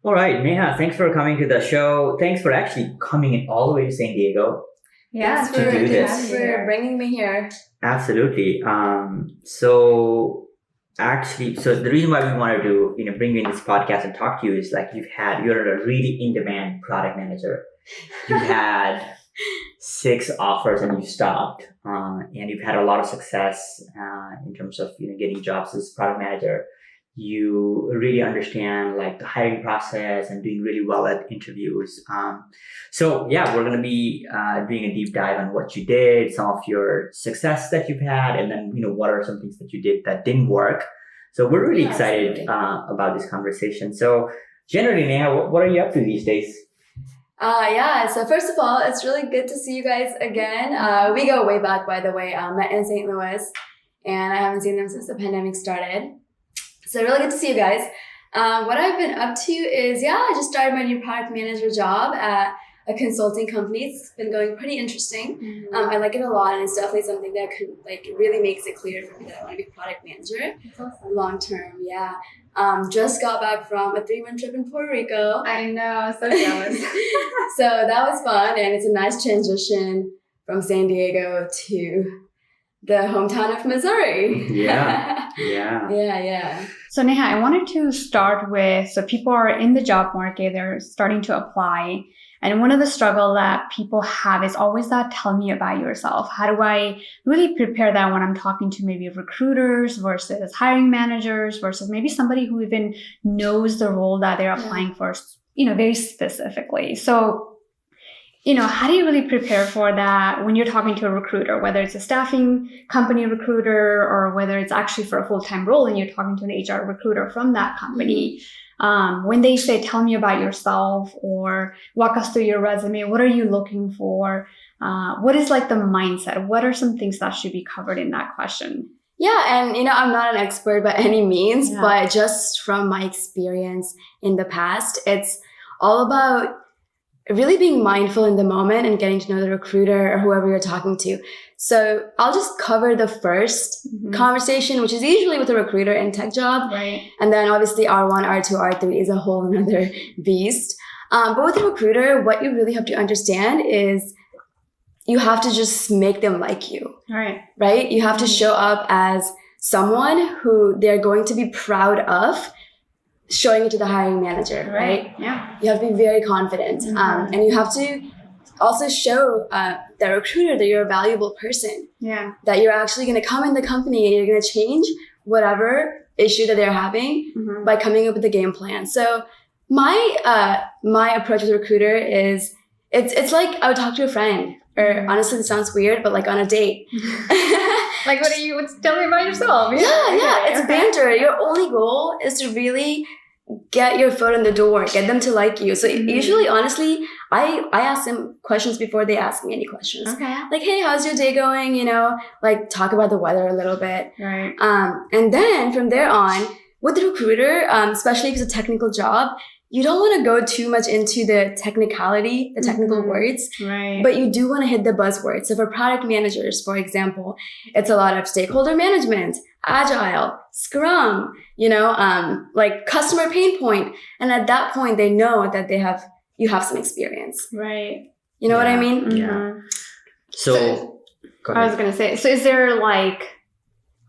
All right, Neha, thanks for coming to the show. Thanks for actually coming in all the way to San Diego. Yeah, to do this. thanks for bringing me here. Absolutely. So the reason why we wanted to, bring you in this podcast and talk to you is like you're a really in-demand product manager. You had 6 offers and you stopped, and you've had a lot of success in terms of getting jobs as product manager. You really understand like the hiring process and doing really well at interviews. So yeah, we're going to be doing a deep dive on what you did, some of your success that you've had, and then what are some things that you did that didn't work. So we're really excited about this conversation. So generally, Neha, what are you up to these days? So first of all, it's really good to see you guys again. We go way back, by the way. Met in St. Louis, and I haven't seen them since the pandemic started. So really good to see you guys. What I've been up to is, I just started my new product manager job at a consulting company. It's been going pretty interesting. Mm-hmm. I like it a lot, and it's definitely something that really makes it clear for me that I want to be a product manager long term. Just got back from a 3-month trip in Puerto Rico. I know, so jealous. So that was fun, and it's a nice transition from San Diego to the hometown of Missouri. Yeah. So Neha, I wanted to start with, so people are in the job market, they're starting to apply. And one of the struggle that people have is always that, tell me about yourself. How do I really prepare that when I'm talking to maybe recruiters versus hiring managers versus maybe somebody who even knows the role that they're applying for, very specifically. So, how do you really prepare for that when you're talking to a recruiter, whether it's a staffing company recruiter or whether it's actually for a full-time role and you're talking to an HR recruiter from that company? When they say, tell me about yourself or walk us through your resume, what are you looking for? What is like the mindset? What are some things that should be covered in that question? Yeah, and I'm not an expert by any means, but just from my experience in the past, it's all about really being mindful in the moment and getting to know the recruiter or whoever you're talking to. So I'll just cover the first conversation, which is usually with a recruiter in tech job. Right. And then obviously R1, R2, R3 is a whole another beast. But with a recruiter, what you really have to understand is you have to just make them like you. Right? You have to show up as someone who they're going to be proud of, showing it to the hiring manager, right? Yeah. You have to be very confident. And you have to also show the recruiter that you're a valuable person. Yeah. That you're actually going to come in the company and you're going to change whatever issue that they're having by coming up with a game plan. So my approach with a recruiter is it's like I would talk to a friend, or honestly, it sounds weird, but like on a date. Like, tell me about yourself. Yeah. It's banter. Your only goal is to really get your foot in the door, get them to like you. So usually, honestly, I ask them questions before they ask me any questions. Okay. Like, hey, how's your day going? Like talk about the weather a little bit. Right. And then from there on, with the recruiter, especially if it's a technical job, you don't want to go too much into the technicality, the technical words, but you do want to hit the buzzwords. So for product managers, for example, it's a lot of stakeholder management, agile, scrum, like customer pain point. And at that point, they know that you have some experience. Right. You know what I mean? Yeah. So I was going to say, so is there like,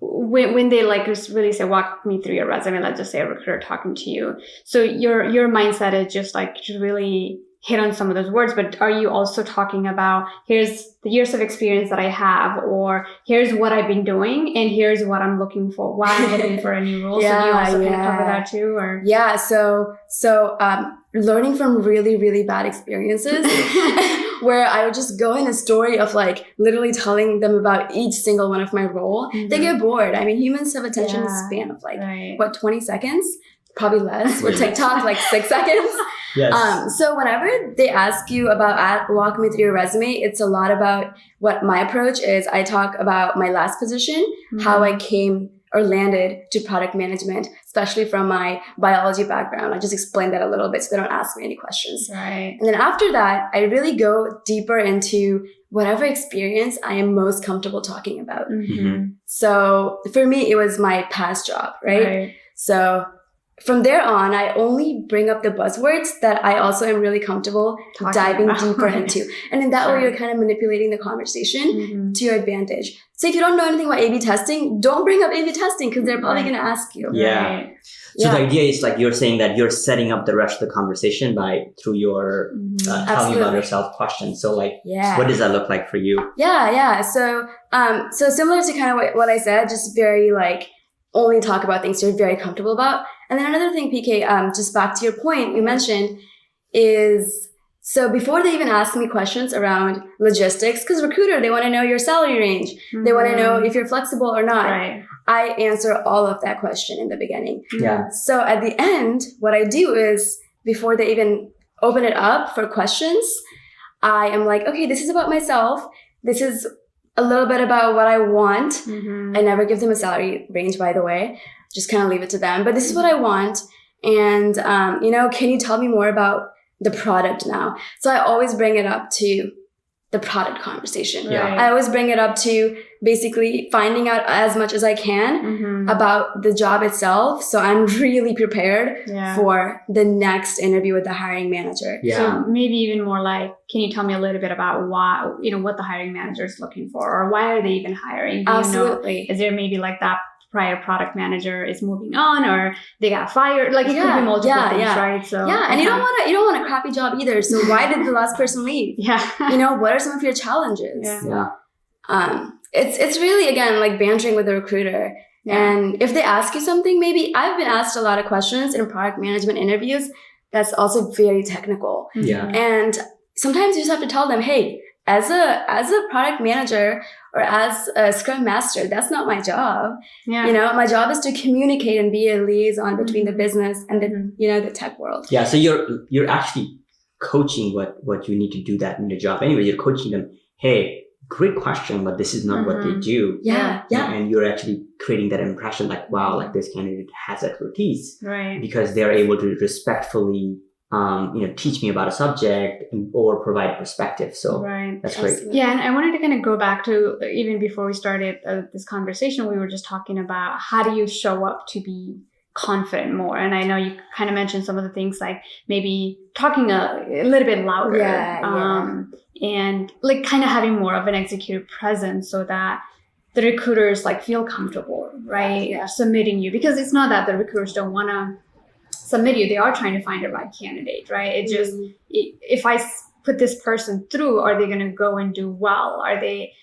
when they like just really say, walk me through your resume, let's just say a recruiter talking to you. So your mindset is just like to really hit on some of those words, but are you also talking about, here's the years of experience that I have, or here's what I've been doing, and here's what I'm looking for, why I'm looking for a new role. So do you also kind of cover that too, or? Yeah. So learning from really, really bad experiences where I would just go in a story of like literally telling them about each single one of my role. They get bored. I mean, humans have attention span of like, 20 seconds? Probably less. With TikTok, like 6 seconds. Yes. So whenever they ask you about walk me through your resume, it's a lot about what my approach is. I talk about my last position, how I came or landed to product management, especially from my biology background. I just explained that a little bit so they don't ask me any questions. Right. And then after that, I really go deeper into whatever experience I am most comfortable talking about. So for me, it was my past job, right? So from there on, I only bring up the buzzwords that I also am really comfortable diving deeper into. And in that way, you're kind of manipulating the conversation to your advantage. So if you don't know anything about A/B testing, don't bring up A/B testing because they're probably going to ask you. Yeah. Right. So the idea is like you're saying that you're setting up the rest of the conversation through your telling about yourself questions. So like, what does that look like for you? Yeah. So similar to kind of what I said, just very like only talk about things you're very comfortable about. And then another thing, PK, just back to your point you mentioned is, so before they even ask me questions around logistics, because recruiter, they want to know your salary range. They want to know if you're flexible or not. Right. I answer all of that question in the beginning. Yeah. So at the end, what I do is before they even open it up for questions, I am like, okay, this is about myself. This is a little bit about what I want. I never give them a salary range, by the way. Just kind of leave it to them. But this is what I want. And, can you tell me more about the product now? So I always bring it up to the product conversation. Yeah. I always bring it up to basically finding out as much as I can about the job itself. So I'm really prepared for the next interview with the hiring manager. Yeah. So maybe even more like, can you tell me a little bit about why, what the hiring manager is looking for, or why are they even hiring? Absolutely. Is there maybe like that prior product manager is moving on, or they got fired? Like it could be multiple things, right? So and you don't want a crappy job either. So why did the last person leave? What are some of your challenges? It's really, again, like bantering with the recruiter. And if they ask you something, maybe I've been asked a lot of questions in product management interviews that's also very technical. And sometimes you just have to tell them, hey, as a product manager or as a scrum master, that's not my job. My job is to communicate and be a liaison between the business and the tech world. Yeah. So you're actually coaching what you need to do that in your job. Anyway, you're coaching them. Hey, great question, but this is not what they do. And you're actually creating that impression like, wow, like this candidate has expertise. Right. Because they're able to respectfully teach me about a subject or provide perspective. So that's great. Yeah. And I wanted to kind of go back to, even before we started this conversation, we were just talking about how do you show up to be confident more. And I know you kind of mentioned some of the things like maybe talking a little bit louder and like kind of having more of an executive presence so that the recruiters like feel comfortable, right? Submitting you, because it's not that the recruiters don't want to submit you. They are trying to find the right candidate, right? It just, if I put this person through, are they going to go and do well? Are they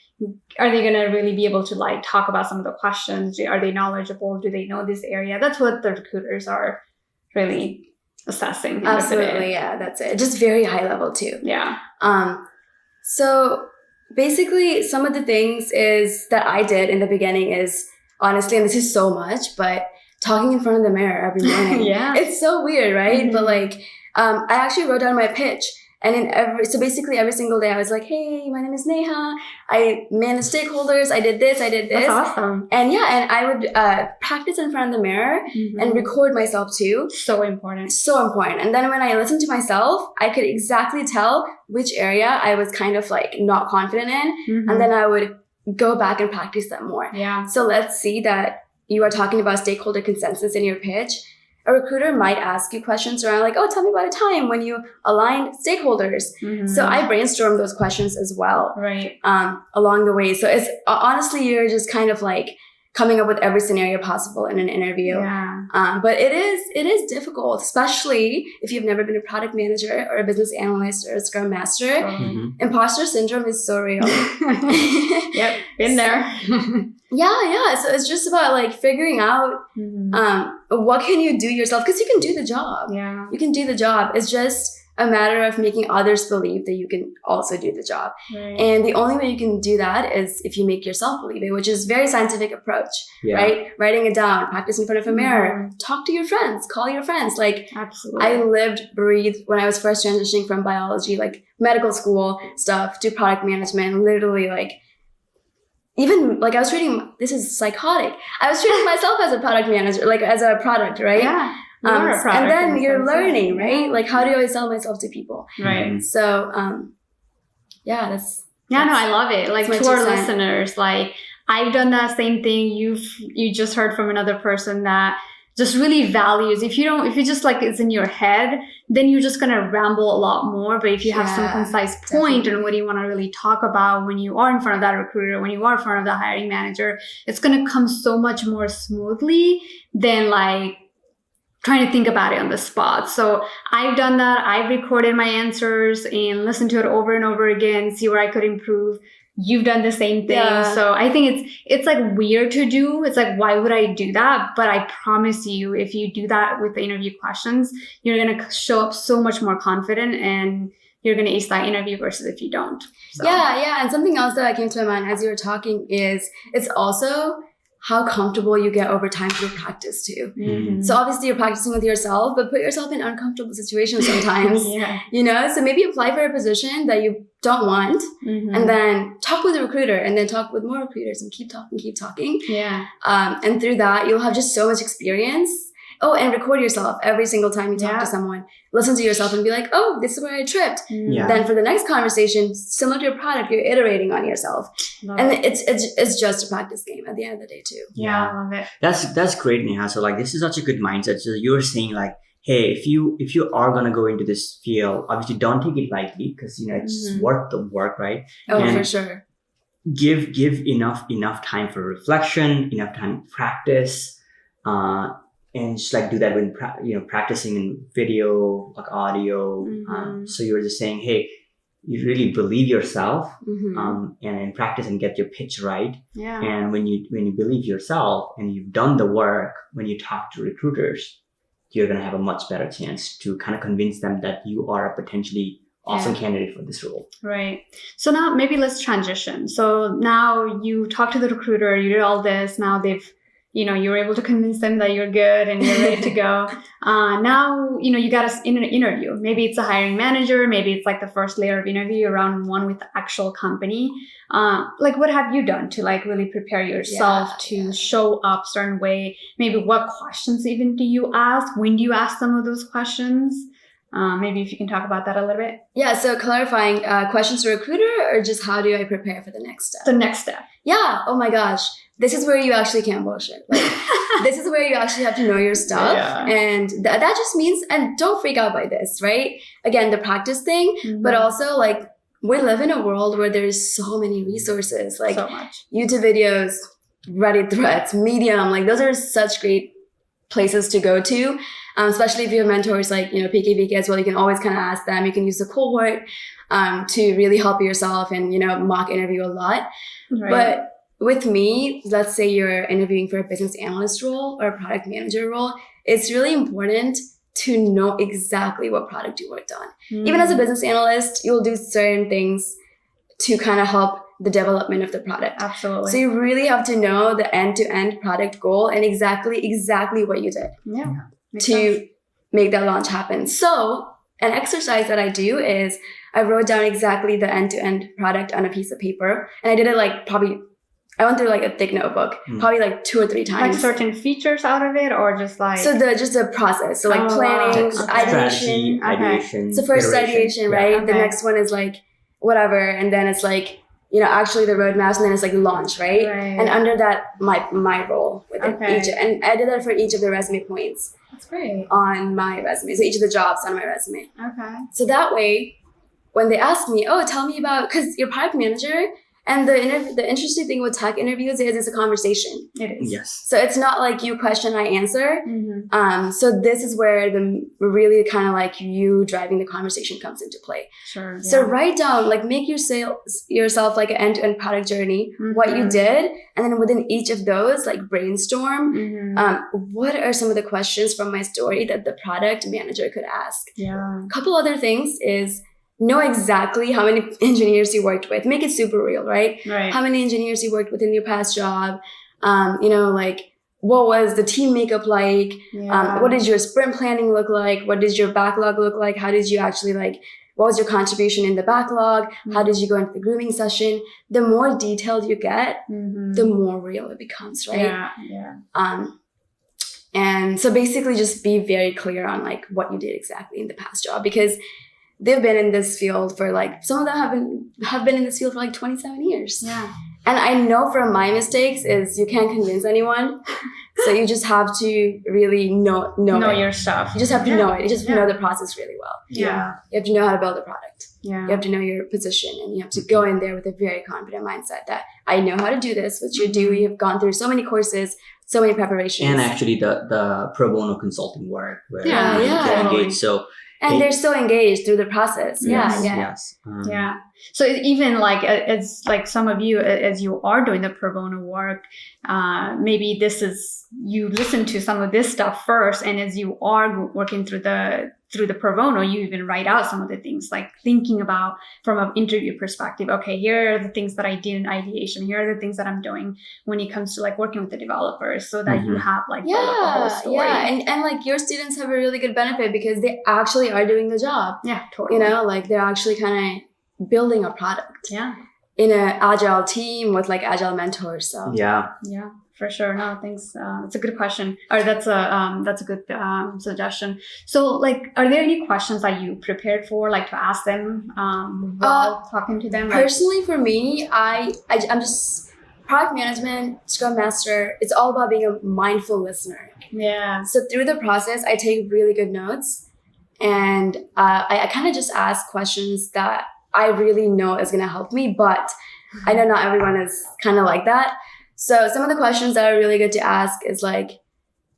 going to really be able to like talk about some of the questions? Are they knowledgeable? Do they know this area? That's what the recruiters are really assessing. Absolutely. Yeah, that's it. Just very high level too. Yeah. So basically some of the things is that I did in the beginning is honestly, and this is so much, but talking in front of the mirror every morning. It's so weird, right? But like, I actually wrote down my pitch. And so basically every single day I was like, hey, my name is Neha. I manage stakeholders. I did this. That's awesome. And I would practice in front of the mirror and record myself too. So important. And then when I listened to myself, I could exactly tell which area I was kind of like not confident in. And then I would go back and practice that more. So let's see that you are talking about stakeholder consensus in your pitch. A recruiter might ask you questions around like, oh, tell me about a time when you aligned stakeholders. So I brainstorm those questions as well, along the way. So it's honestly, you're just kind of like coming up with every scenario possible in an interview. But it is difficult, especially if you've never been a product manager or a business analyst or a scrum master. Imposter syndrome is so real. Been there. So it's just about like figuring out what can you do yourself, because you can do the job. You can do the job. It's just a matter of making others believe that you can also do the job. And the only way you can do that is if you make yourself believe it, which is a very scientific approach, right? Writing it down, practice in front of a mirror, talk to your friends, call your friends. Like, absolutely. I lived, breathed when I was first transitioning from biology, like medical school stuff to product management, literally like, even like I was treating, this is psychotic. I was treating myself as a product manager, like as a product, right? And then you're learning, right? Like, how do I sell myself to people? So, that's no, I love it. Like, to our listeners, like, I've done that same thing. You just heard from another person that just really values. If you just like it's in your head, then you're just going to ramble a lot more. But if you have some concise point on what you want to really talk about when you are in front of that recruiter, when you are in front of the hiring manager, it's going to come so much more smoothly than like trying to think about it on the spot. So I've done that. I've recorded my answers and listened to it over and over again, see where I could improve. You've done the same thing. Yeah. So I think it's like weird to do. It's like, why would I do that? But I promise you, if you do that with the interview questions, you're going to show up so much more confident and you're going to ace that interview versus if you don't. So. Yeah. And something else that came to my mind as you were talking is it's also how comfortable you get over time through practice too. Mm-hmm. So obviously you're practicing with yourself, but put yourself in uncomfortable situations sometimes, Yeah. you know? So maybe apply for a position that you don't want and then talk with a recruiter and then talk with more recruiters and keep talking. Yeah. And through that, you'll have just so much experience. Oh, and record yourself every single time you talk to someone. Listen to yourself and be like, oh, this is where I tripped. Yeah. Then for the next conversation, similar to your product, you're iterating on yourself. It's just a practice game at the end of the day too. Yeah, I love it. That's great, Neha. So like this is such a good mindset. So you're saying like, hey, if you are gonna go into this field, obviously don't take it lightly because you know it's worth the work, right? Oh, and for sure. Give enough time for reflection, enough time to practice, and just like do that when practicing in video, like audio. So you're just saying, hey, you really believe yourself, and practice and get your pitch right. Yeah. And when you believe yourself and you've done the work, when you talk to recruiters, you're gonna have a much better chance to kind of convince them that you are a potentially awesome candidate for this role. Right. So now maybe let's transition. So now you talk to the recruiter, you did all this. Now you were able to convince them that you're good and you're ready to go. Now, you got us in an interview. Maybe it's a hiring manager. Maybe it's like the first layer of interview, round one with the actual company. Like what have you done to like really prepare yourself to show up certain way? Maybe what questions even do you ask? When do you ask some of those questions? Maybe if you can talk about that a little bit. Yeah, so clarifying questions to recruiter or just how do I prepare for the next step? The next step. Yeah, oh my gosh. This is where you actually can't bullshit. Like, this is where you actually have to know your stuff. Yeah. And that just means, and don't freak out by this, right? Again, the practice thing, but also like we live in a world where there's so many resources, like so much. YouTube videos, Reddit threads, Medium, like those are such great places to go to. Especially if you have mentors like, PKVK as well, you can always kind of ask them. You can use the cohort to really help yourself and, mock interview a lot. Right. But with me, let's say you're interviewing for a business analyst role or a product manager role, it's really important to know exactly what product you worked on. Even as a business analyst, you'll do certain things to kind of help the development of the product. Absolutely. So you really have to know the end-to-end product goal and exactly what you did. Yeah. To make that launch happen. So an exercise that I do is I wrote down exactly the end-to-end product on a piece of paper. And I did it I went through like a thick notebook, probably like 2 or 3 times. Like certain features out of it or just like? So just the process. So like planning, ideation. So first ideation, right? Okay. The next one is like whatever. And then it's like, actually the roadmaps, and then it's like launch, right? And under that, my role within each. And I did that for each of the resume points. That's great. On my resume. So each of the jobs on my resume. Okay. So that way, when they ask me, tell me about, because you're product manager, and the interesting thing with tech interviews is it's a conversation. It is. Yes. So it's not like you question, I answer. So this is where the really kind of like you driving the conversation comes into play. Sure. Yeah. So write down, like make yourself like an end-to-end product journey, what you did, and then within each of those, like brainstorm, what are some of the questions from my story that the product manager could ask? Yeah. A couple other things is know exactly how many engineers you worked with. Make it super real, right? Right. How many engineers you worked with in your past job. Like what was the team makeup like? Yeah. What did your sprint planning look like? What did your backlog look like? How did you actually what was your contribution in the backlog? How did you go into the grooming session? The more detailed you get, the more real it becomes, right? Yeah. And so basically just be very clear on like what you did exactly in the past job, because they've been in this field for some of them have been in this field for 27 years. Yeah. And I know from my mistakes is you can't convince anyone. So you just have to really know your stuff. You just have to know it. You just have to know the process really well. Yeah. You have to know how to build a product. Yeah. You have to know your position, and you have to go in there with a very confident mindset that I know how to do this, which you do. You've gone through so many courses, so many preparations. And actually the pro bono consulting work where Yeah, you yeah. get Totally. engaged. So And they're so engaged through the process. yes, Yeah. yes. Yeah. So even like as like some of you, as you are doing the pro bono work, maybe this is, you listen to some of this stuff first, and as you are working through the pro bono, you even write out some of the things, like thinking about from an interview perspective. Okay, here are the things that I did in ideation. Here are the things that I'm doing when it comes to like working with the developers, so that you have like the whole story. Yeah, and like your students have a really good benefit because they actually are doing the job. Yeah, totally. You know, like they're actually kind of building a product. Yeah. In an agile team with like agile mentors. So Yeah. Yeah, for sure. No, thanks. It's a good question, or that's a good suggestion. So, like, are there any questions that you prepared for, like, to ask them while talking to them? Personally, for me, I'm just product management, Scrum Master. It's all about being a mindful listener. Yeah. So through the process, I take really good notes, and I kind of just ask questions that I really know is going to help me, but I know not everyone is kind of like that. So some of the questions that are really good to ask is like,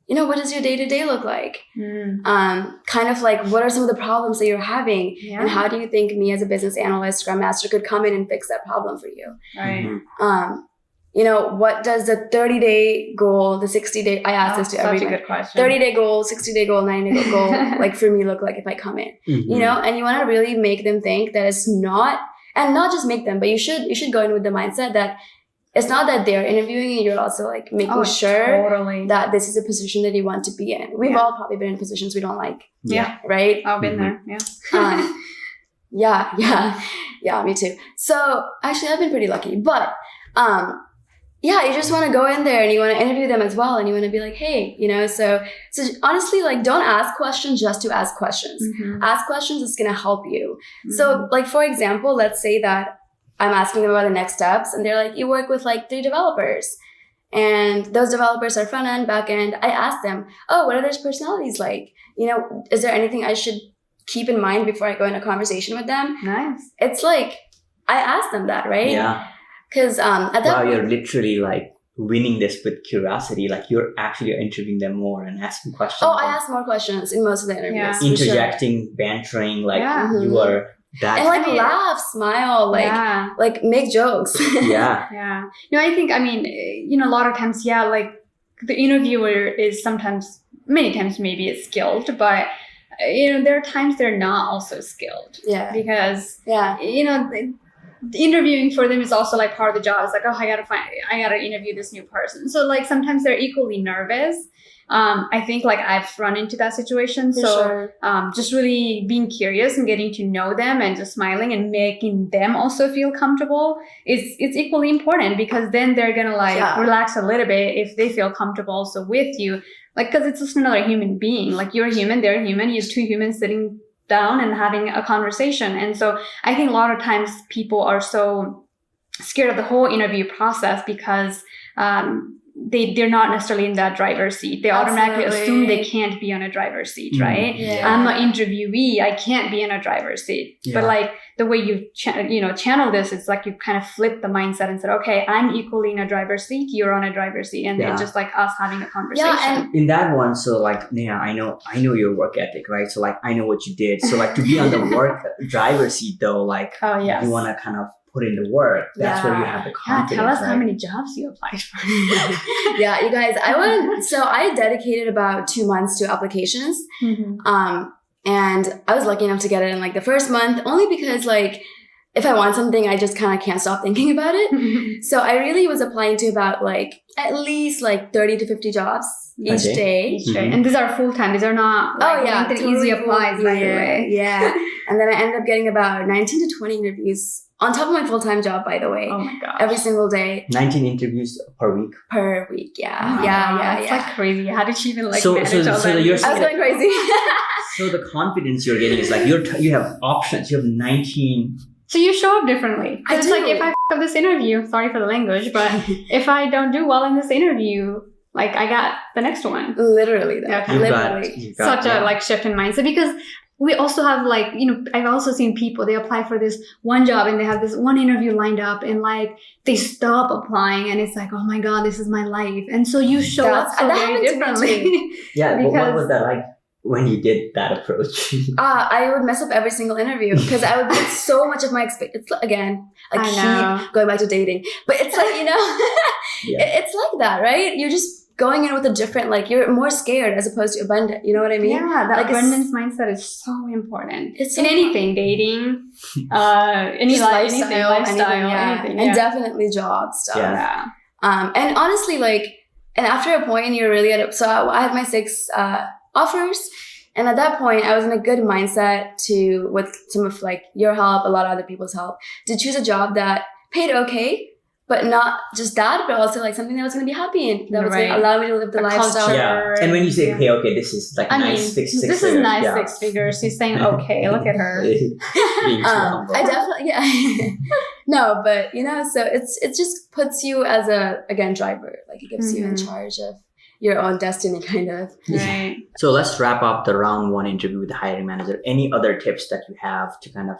what does your day-to-day look like? Kind of like, what are some of the problems that you're having? Yeah. And how do you think me as a business analyst, Scrum Master could come in and fix that problem for you? Right. What does the 30-day goal, the 60-day, I ask this to everyone. Such a good question. 30-day goal, 60-day goal, 90-day goal, like for me look like if I come in, and you want to really make them think that it's not, and not just make them, but you should go in with the mindset that it's not that they're interviewing you, you're also like making sure that this is a position that you want to be in. We've all probably been in positions we don't like. Yeah. Right? I've been there. Yeah. Yeah, me too. So actually I've been pretty lucky, but you just want to go in there and you want to interview them as well. And you want to be like, hey, so honestly, like, don't ask questions just to ask questions. Ask questions is going to help you. So like, for example, let's say that I'm asking them about the next steps and they're like, you work with like 3 developers and those developers are front end, back end. I ask them, oh, what are their personalities like? Is there anything I should keep in mind before I go in a conversation with them? Nice. It's like, I ask them that, right? Yeah. Because at that point, you're literally like winning this with curiosity. Like you're actually interviewing them more and asking questions. Oh, I ask more questions in most of the interviews. Yeah. Interjecting, bantering, like you are that. And like laugh, smile, like make jokes. Yeah. Yeah. I think, a lot of times, like the interviewer is many times maybe it's skilled, but there are times they're not also skilled. Yeah. Because, interviewing for them is also like part of the job. It's like, oh, I gotta interview this new person. So like sometimes they're equally nervous. I think like I've run into that situation. Just really being curious and getting to know them and just smiling and making them also feel comfortable it's equally important, because then they're gonna relax a little bit if they feel comfortable also with you. Like, cause it's just another human being. Like you're human, they're human. You're 2 humans sitting down and having a conversation. And so I think a lot of times people are so scared of the whole interview process because they're not necessarily in that driver's seat. They automatically assume they can't be on a driver's seat, right? Yeah. I'm an interviewee. I can't be in a driver's seat. Yeah. But like the way you channel this, it's like you kind of flip the mindset and said, okay, I'm equally in a driver's seat. You're on a driver's seat, and it's just like us having a conversation. Yeah, and in that one, so like Neha, I know your work ethic, right? So like I know what you did. So like to be on the work driver's seat though, like you want to kind of put in the work. That's where you have the confidence. Tell us right? how many jobs you applied for. Yeah, you guys, I dedicated about 2 months to applications. And I was lucky enough to get it in like the first month, only because like if I want something, I just kind of can't stop thinking about it. So I really was applying to about like at least like 30 to 50 jobs each day. And these are full-time. These are not like easy applies, by the way. Yeah. And then I ended up getting about 19 to 20 interviews on top of my full-time job, by the way. Oh my gosh. Every single day. 19 interviews per week. Yeah. Wow. Yeah. It's like crazy. How did you even manage so all that? I was going crazy. So the confidence you're getting is like you have options. You have 19 So you show up differently. I It's do. like if I f up this interview, sorry for the language, but if I don't do well in this interview, like I got the next one. Literally, though. Okay. Literally. Such a like shift in mindset, because we also have like, I've also seen people, they apply for this one job and they have this one interview lined up and like they stop applying and it's like, oh my God, this is my life. And so you show up so that very happened to me differently. Yeah, but what Because- was that like when you did that approach? I would mess up every single interview because I would put so much of my experience. Again, I keep going back to dating, but it's like, Yeah. it's like that, right? You're just going in with a different, like, you're more scared as opposed to abundant. You know what I mean? Yeah, that Like, abundance mindset is so important. It's in so anything, dating, any Just lifestyle, yeah. anything. And definitely job stuff. Yeah. And honestly, like, and after a point, you're really at it. So I had my 6 offers. And at that point, I was in a good mindset to, with some of like your help, a lot of other people's help, to choose a job that paid okay, but not just that, but also like something that I was going to be happy in, that was going to allow me to live the lifestyle. Yeah. And when you say pay okay, this is like nice six this figures. is nice Yeah. 6 figures. She's saying okay. Look at her. Being too humble. I definitely, no, but so it just puts you as a, again, driver. Like it gives you in charge of your own destiny, kind of. Right. So let's wrap up the round 1 interview with the hiring manager. Any other tips that you have to kind of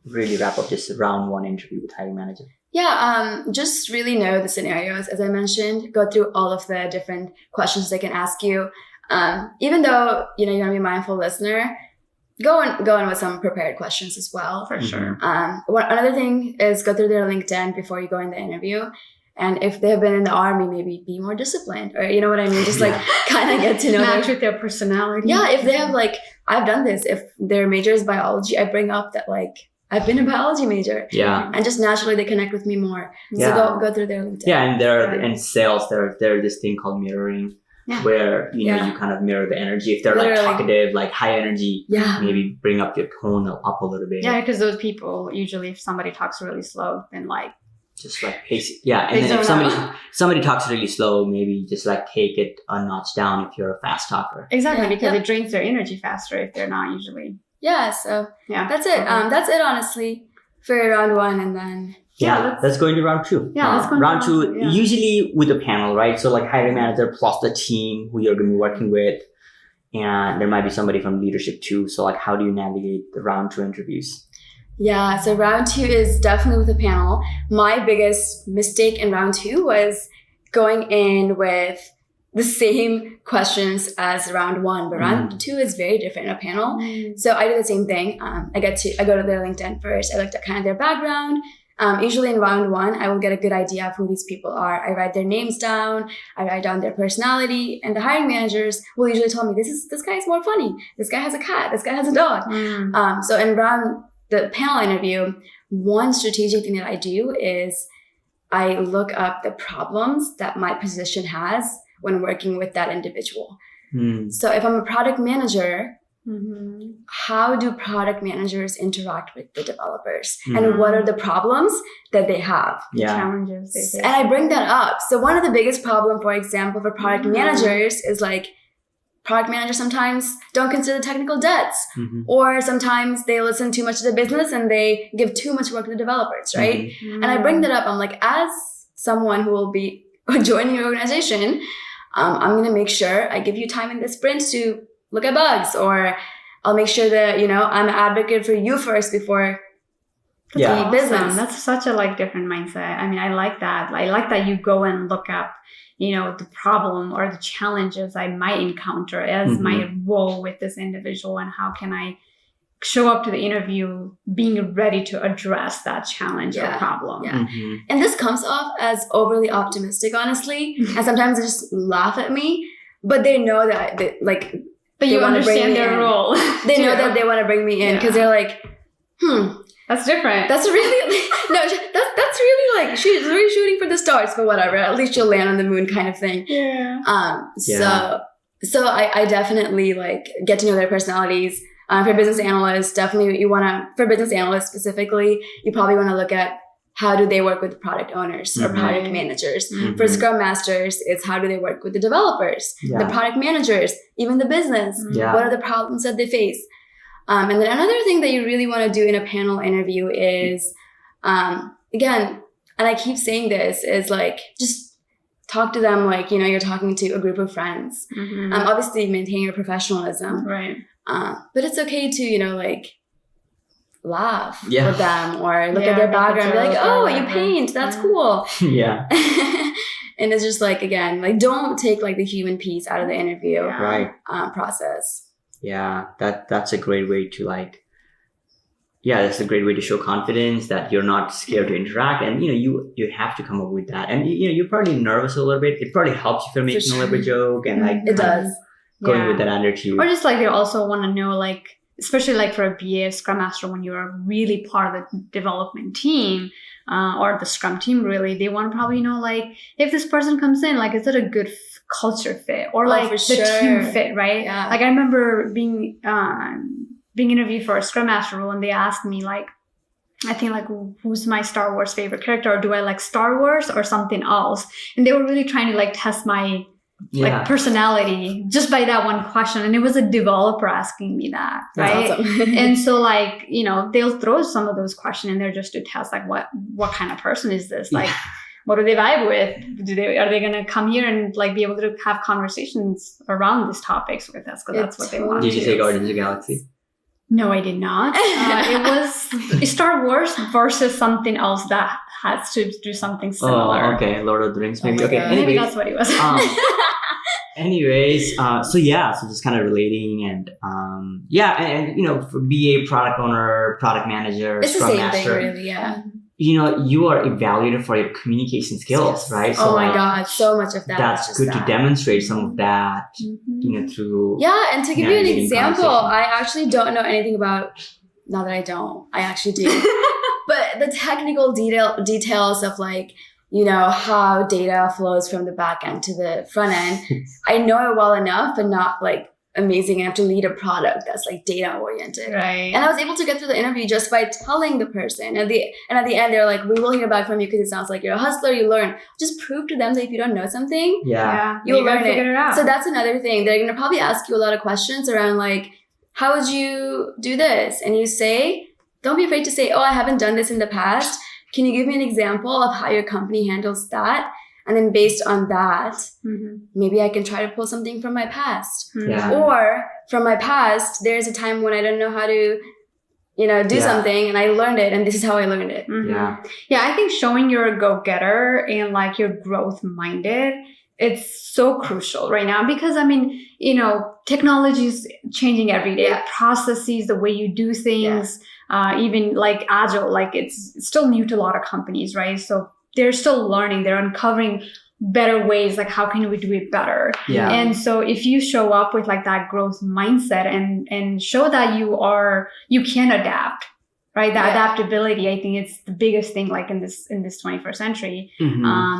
really wrap up this round 1 interview with hiring manager? Yeah, just really know the scenarios, as I mentioned. Go through all of the different questions they can ask you. Even though you want to be a mindful listener, go in with some prepared questions as well. For sure. Another thing is go through their LinkedIn before you go in the interview. And if they have been in the army, maybe be more disciplined, or you know what I mean? Just like kind of get to know Match with their personality. Yeah, if they have like, I've done this. If their major is biology, I bring up that like, I've been a biology major. Yeah. And just naturally they connect with me more. Yeah. So go through their LinkedIn. Yeah, and there in sales, there's this thing called mirroring, where you kind of mirror the energy. If they're like talkative, like high energy, maybe bring up your tone up a little bit. Yeah, because those people usually, if somebody talks really slow, then like just like pace it. Yeah, and then if somebody talks really slow, maybe just like take it a notch down if you're a fast talker. Exactly, because it drains their energy faster if they're not usually. Yeah, so that's it. That's it, honestly, for round 1, and then let's go into round 2. Yeah, let's go into round 2. Yeah. Usually with a panel, right? So like hiring manager plus the team who you're going to be working with, and there might be somebody from leadership too. So like, how do you navigate the round 2 interviews? Yeah, so round 2 is definitely with a panel. My biggest mistake in round 2 was going in with the same questions as round 1, but round 2 is very different in a panel. So I do the same thing. I go to their LinkedIn first. I looked at kind of their background. Usually in round 1, I will get a good idea of who these people are. I write their names down. I write down their personality, and the hiring managers will usually tell me, this guy is more funny. This guy has a cat. This guy has a dog. So in the panel interview, one strategic thing that I do is I look up the problems that my position has when working with that individual. So if I'm a product manager, how do product managers interact with the developers? And what are the problems that they have? Challenges they face. And I bring that up. So one of the biggest problem, for example, for product managers is like, product managers sometimes don't consider technical debts, or sometimes they listen too much to the business and they give too much work to the developers, right? And I bring that up. I'm like, as someone who will be joining your organization, I'm going to make sure I give you time in the sprint to look at bugs, or I'll make sure that, I'm an advocate for you first before the business. That's such a different mindset. I mean, I like that. I like that you go and look up, the problem or the challenges I might encounter as my role with this individual, and how can I show up to the interview being ready to address that challenge or problem. And this comes off as overly optimistic, honestly. And sometimes they just laugh at me, but they know that but you understand their role. They know that they want to bring me in because they're like, that's different. That's really that's really like she's really shooting for the stars, but whatever. At least you'll land on the moon, kind of thing. So I definitely get to know their personalities. For business analysts, definitely for business analysts specifically, you probably want to look at how do they work with product owners or product managers. For Scrum Masters, it's how do they work with the developers, the product managers, even the business. What are the problems that they face? And then another thing that you really want to do in a panel interview is, again, and I keep saying this, is like, just talk to them like, you're talking to a group of friends. Obviously maintain your professionalism. Right. But it's okay to, like, laugh Yeah. with them or look at their background and be like, oh, you paint, that's cool. Yeah. And it's just like, again, like, don't take like the human piece out of the interview Right. process. Yeah, that's a great way to that's a great way to show confidence that you're not scared to interact, and you have to come up with that, and you're probably nervous a little bit. It probably helps if you're making a little bit joke and like It does. going with that attitude. Or just like they also want to know, like, especially like for a BA, Scrum Master, when you're really part of the development team or the Scrum team, really, they want to probably know, like, if this person comes in, like, is it a good culture fit or like for the sure. team fit, right? Yeah. Like I remember being interviewed for a Scrum Master role, and they asked me, like, I think, like, who's my Star Wars favorite character, or do I like Star Wars or something else? And they were really trying to like test my like personality just by that one question, and it was a developer asking me that, right? That's awesome. And so, like, they'll throw some of those questions in there just to test, like, what kind of person is this, like, what do they vibe with? Are they gonna come here and like be able to have conversations around these topics with us, because that's what they want. Did you say Guardians of the Galaxy? No, I did not. It was Star Wars versus something else that has to do something similar. Oh, okay, Lord of the Rings, maybe. Oh my Okay, God. anyways, Maybe that's what it was. So just kind of relating, and for BA, product owner, product manager, It's the Scrum same Master, thing, really, yeah. You are evaluated for your communication skills, right? Oh my God, so much of that. That's is good just to that. demonstrate some of that, through. Yeah, and to give you an navigating example, conversation. I actually don't know anything about. Not that I don't, I actually do. But the technical details of like, how data flows from the back end to the front end, I know it well enough, but not like amazing enough to lead a product that's like data oriented. Right. And I was able to get through the interview just by telling the person. At the end, they're like, we will hear back from you because it sounds like you're a hustler, you learn. Just prove to them that if you don't know something, you'll learn it. Figure it out. So that's another thing. They're going to probably ask you a lot of questions around like, how would you do this? And you say, don't be afraid to say, oh, I haven't done this in the past. Can you give me an example of how your company handles that? And then based on that, maybe I can try to pull something from my past. Yeah. Or from my past, there's a time when I didn't know how to, do something, and I learned it, and this is how I learned it. Yeah, I think showing you're a go-getter and like you're growth-minded, it's so crucial right now, because technology is changing every day. Processes, the way you do things, even like agile, like it's still new to a lot of companies, right? So they're still learning, they're uncovering better ways, like how can we do it better? Yeah. And so if you show up with like that growth mindset and show that you can adapt, right? That adaptability, I think it's the biggest thing, like in this 21st century.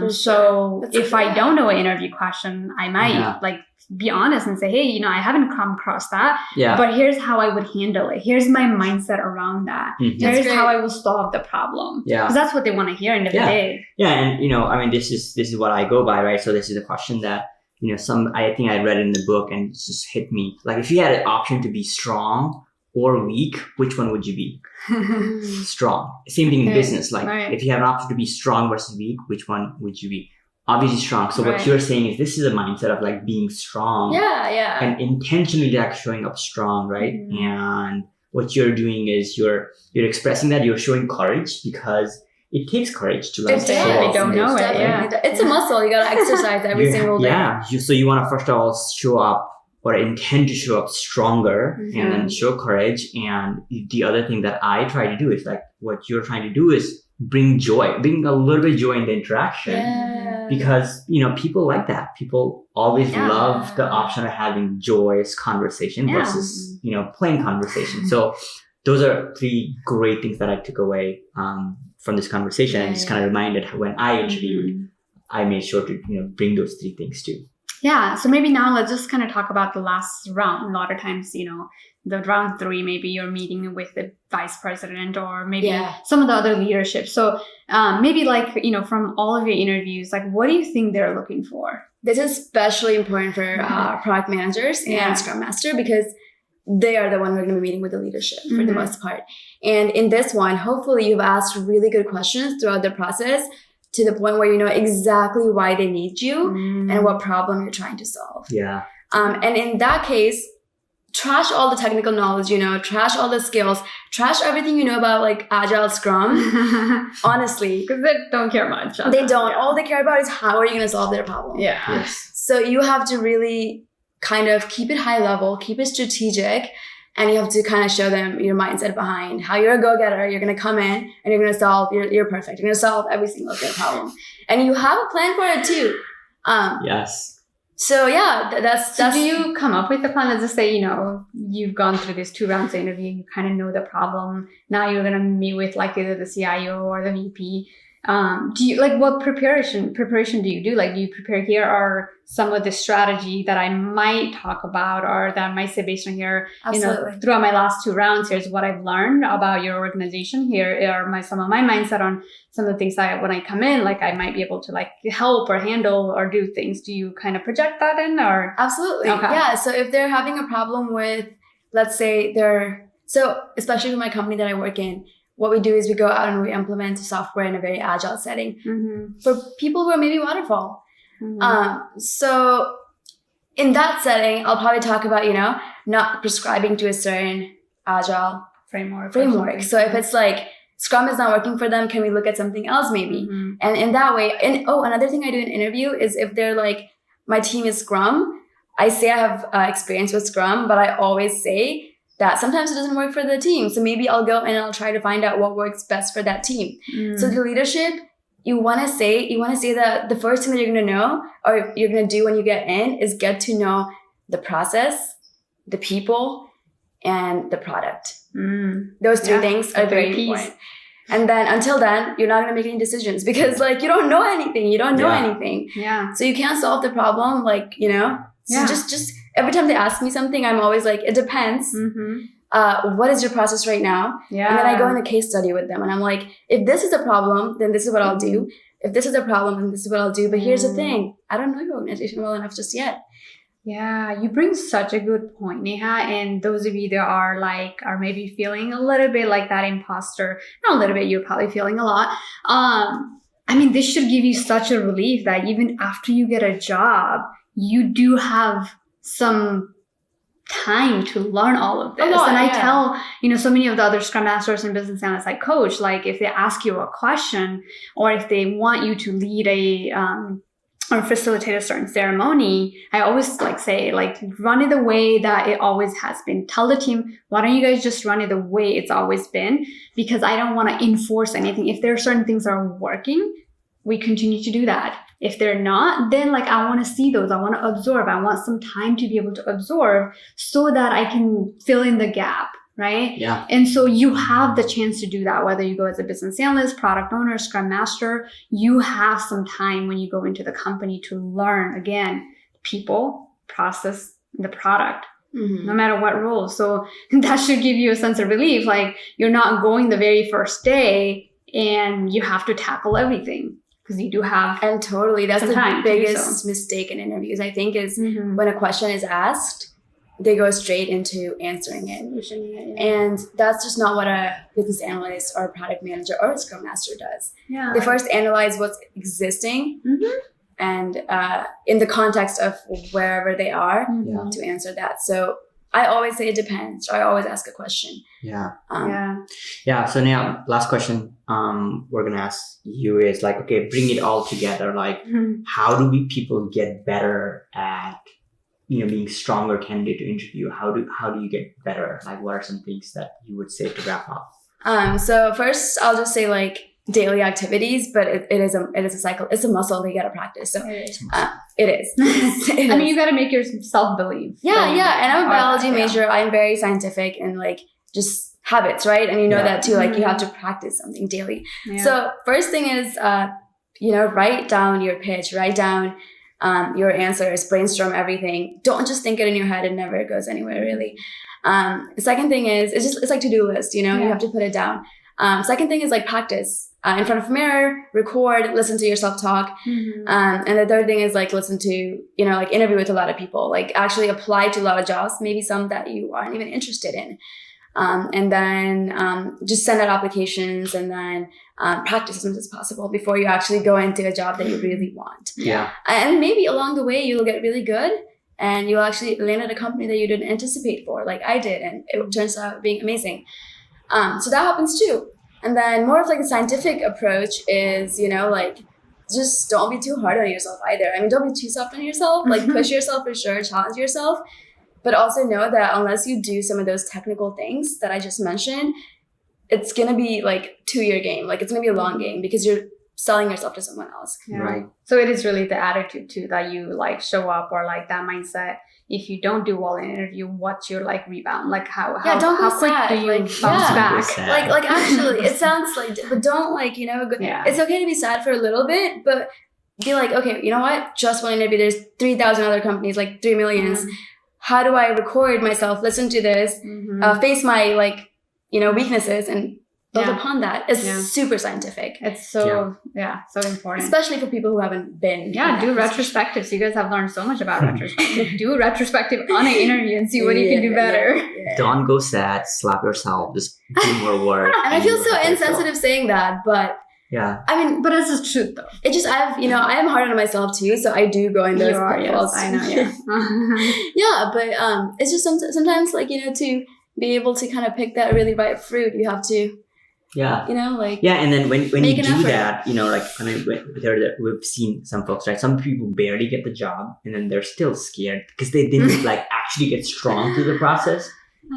So if I don't know an interview question, I might like be honest and say, hey, I haven't come across that, but here's how I would handle it. Here's my mindset around that. Here's how I will solve the problem. Yeah. Because that's what they want to hear in the day. Yeah. And, this is what I go by, right? So this is a question that, I think I read in the book and it just hit me. Like, if you had an option to be strong or weak, which one would you be? Strong. Same thing in business. Like, if you have an option to be strong versus weak, which one would you be? Obviously strong. So what you're saying is this is a mindset of like being strong. Yeah. And intentionally like showing up strong, right? And what you're doing is you're expressing that, you're showing courage, because it takes courage to like show up. They don't know it. It's a muscle. You got to exercise every single day. Yeah. So you want to first of all show up, or intend to show up stronger, and then show courage. And the other thing that I try to do is like what you're trying to do is bring a little bit of joy in the interaction. Because, people like that. People always love the option of having joyous conversation versus, plain conversation. So those are three great things that I took away from this conversation. And just kind of reminded when I interviewed, I made sure to, bring those three things too. Yeah. So maybe now let's just kind of talk about the last round. A lot of times, the round 3, maybe you're meeting with the vice president or maybe some of the other leadership. So maybe like, from all of your interviews, like what do you think they're looking for? This is especially important for product managers and Scrum Master, because they are the one who are going to be meeting with the leadership for the most part. And in this one, hopefully you've asked really good questions throughout the process to the point where you know exactly why they need you and what problem you're trying to solve. Yeah. And in that case, trash all the technical knowledge, you know, trash all the skills, trash everything you know about like Agile Scrum. Honestly. Because they don't care much. They don't. Yeah. All they care about is how are you going to solve their problem. Yeah. Yes. So you have to really kind of keep it high level, keep it strategic, and you have to kind of show them your mindset behind how you're a go-getter. You're going to come in and you're going to solve, you're perfect. You're going to solve every single their problem. And you have a plan for it too. Yes. So yeah, that's. Do you come up with the plan? Let's just say, you know, you've gone through these 2 rounds of interview, you kind of know the problem. Now you're going to meet with like either the CIO or the VP. Do you like what preparation do you do? Like, do you prepare here or some of the strategy that I might talk about or that I might say based on here, Absolutely. you know, throughout my last 2 rounds, here's what I've learned about your organization. Here are some of my mindset on some of the things that when I come in, like I might be able to like help or handle or do things. Do you kind of project that in or? Absolutely. Okay. Yeah. So if they're having a problem with, let's say especially with my company that I work in, what we do is we go out and we implement software in a very agile setting for people who are maybe waterfall. So in that setting, I'll probably talk about, you know, not prescribing to a certain agile framework. So if it's like Scrum is not working for them, can we look at something else maybe? And in that way, another thing I do in interview is if they're like, my team is Scrum, I say I have experience with Scrum, but I always say that sometimes it doesn't work for the team. So maybe I'll go and I'll try to find out what works best for that team. So the leadership, you want to say that the first thing that you're going to know or you're going to do when you get in is get to know the process, the people, and the product. Those 3 things are very important. And then until then, you're not going to make any decisions because like you don't know anything. You don't know anything. Yeah. So you can't solve the problem like, you know. So just every time they ask me something, I'm always like, it depends. What is your process right now? Yeah. And then I go in a case study with them and I'm like, if this is a problem, then this is what I'll do. If this is a problem, then this is what I'll do. But here's the thing. I don't know your organization well enough just yet. Yeah, you bring such a good point, Neha. And those of you that are maybe feeling a little bit like that imposter, not a little bit, you're probably feeling a lot. I mean, this should give you such a relief that even after you get a job, you do have some time to learn all of this. I tell, you know, so many of the other Scrum Masters and business analysts I coach, like if they ask you a question or if they want you to lead or facilitate a certain ceremony, I always say run it the way that it always has been. Tell the team, why don't you guys just run it the way it's always been? Because I don't want to enforce anything. If there are certain things that are working, we continue to do that. If they're not, then I want to see those. I want to absorb. I want some time to be able to absorb so that I can fill in the gap, right? Yeah. And so you have the chance to do that, whether you go as a business analyst, product owner, Scrum Master, you have some time when you go into the company to learn, again, people, process, the product. No matter what role. So that should give you a sense of relief. You're not going the very first day and you have to tackle everything. Because you do have and totally that's the biggest mistake in interviews I think is when a question is asked they go straight into answering it and that's just not what a business analyst or a product manager or a Scrum Master does. They first analyze what's existing and in the context of wherever they are to answer that. So I always say it depends. I always ask a question. So now last question we're gonna ask you is okay, bring it all together. How do we people get better at being stronger candidate to interview? How do you get better? What are some things that you would say to wrap up? So first I'll just say daily activities, but it is a cycle. It's a muscle they gotta practice. So it is. I mean, you gotta make yourself believe. Yeah. And I'm a biology major. I'm very scientific and just habits, right? And you know that too. You have to practice something daily. So first thing is, write down your pitch, write down your answers, brainstorm everything. Don't just think it in your head. It never goes anywhere really. The second thing is it's like to-do list. You have to put it down. Second thing is practice. in front of a mirror, record, listen to yourself talk. And the third thing is like listen to, like interview with a lot of people, like actually apply to a lot of jobs, maybe some that you aren't even interested in. And then just send out applications and then practice as much as possible before you actually go into a job that you really want. Yeah. And maybe along the way, you'll get really good and you'll actually land at a company that you didn't anticipate for, like I did. And it turns out being amazing. So that happens too. And then more of like the scientific approach is, like just don't be too hard on yourself either. I mean, don't be too soft on yourself, like push yourself for sure, challenge yourself. But also know that unless you do some of those technical things that I just mentioned, it's going to be like 2-year game. Like it's going to be a long game because you're selling yourself to someone else. Yeah. Right. So it is really the attitude too that you like show up, or like that mindset. If you don't do well in an interview, what's your like rebound? Like how don't go quick sad. do you Like, bounce yeah. back? Like actually, it sounds like, but don't like, it's okay to be sad for a little bit, but be like, okay, you know what? Just one interview. There's 3,000 other companies, like 3 millions. How do I record myself, listen to this, face my like, weaknesses and build upon that? It's super scientific. It's so important. Especially for people who haven't been. Yeah, do retrospectives. You guys have learned so much about retrospective. Do a retrospective on an interview and see what you can do better. Yeah. Don't go sad, slap yourself, just do more work. And I feel so insensitive saying that, but yeah. I mean, but this is truth though. It just, I am hard on myself too, so I do go in those pitfalls. Yes, I know, yeah. Yeah, but it's just sometimes like, to be able to kind of pick that really ripe fruit, you have to, yeah, and then when you do effort. that, we've seen some folks, right? Some people barely get the job and then they're still scared because they didn't like actually get strong through the process.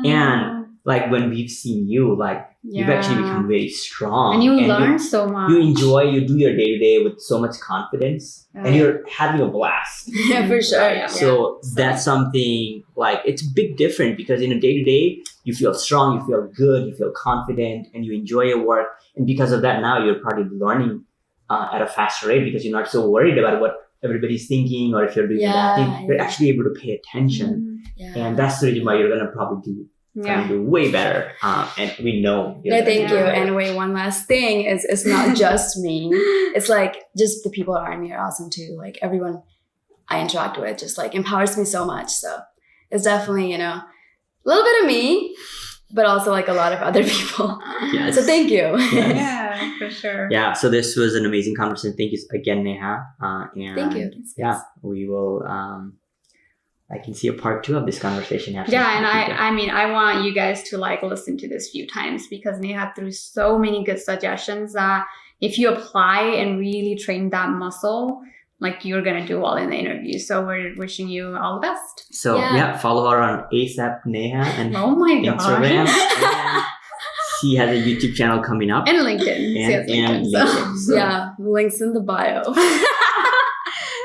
And like when we've seen you, like you've actually become very strong. And you learn so much. You do your day-to-day with so much confidence and you're having a blast. Yeah, for sure. Yeah. So that's something like, it's a big difference because in a day-to-day, you feel strong, you feel good, you feel confident, and you enjoy your work. And because of that, now you're probably learning at a faster rate because you're not so worried about what everybody's thinking or if you're doing that thing. You're actually able to pay attention. And that's the reason why you're going to probably do way better. And we know. No, thank you. And wait, one last thing is it's not just me. It's like just the people around me are awesome too. Like everyone I interact with just like empowers me so much. So it's definitely, a little bit of me, but also like a lot of other people. Yes. So thank you. Yes. Yeah, for sure. Yeah. So this was an amazing conversation. Thank you again, Neha. And thank you. Yeah, we will. I can see a part 2 of this conversation. Yeah, and I want you guys to like listen to this a few times because Neha threw so many good suggestions that if you apply and really train that muscle, like you're gonna do well in the interview. So we're wishing you all the best. So follow her on ASAP Neha and oh my Instagram. gosh. She has a YouTube channel coming up. And LinkedIn. And LinkedIn. Yeah, links in the bio.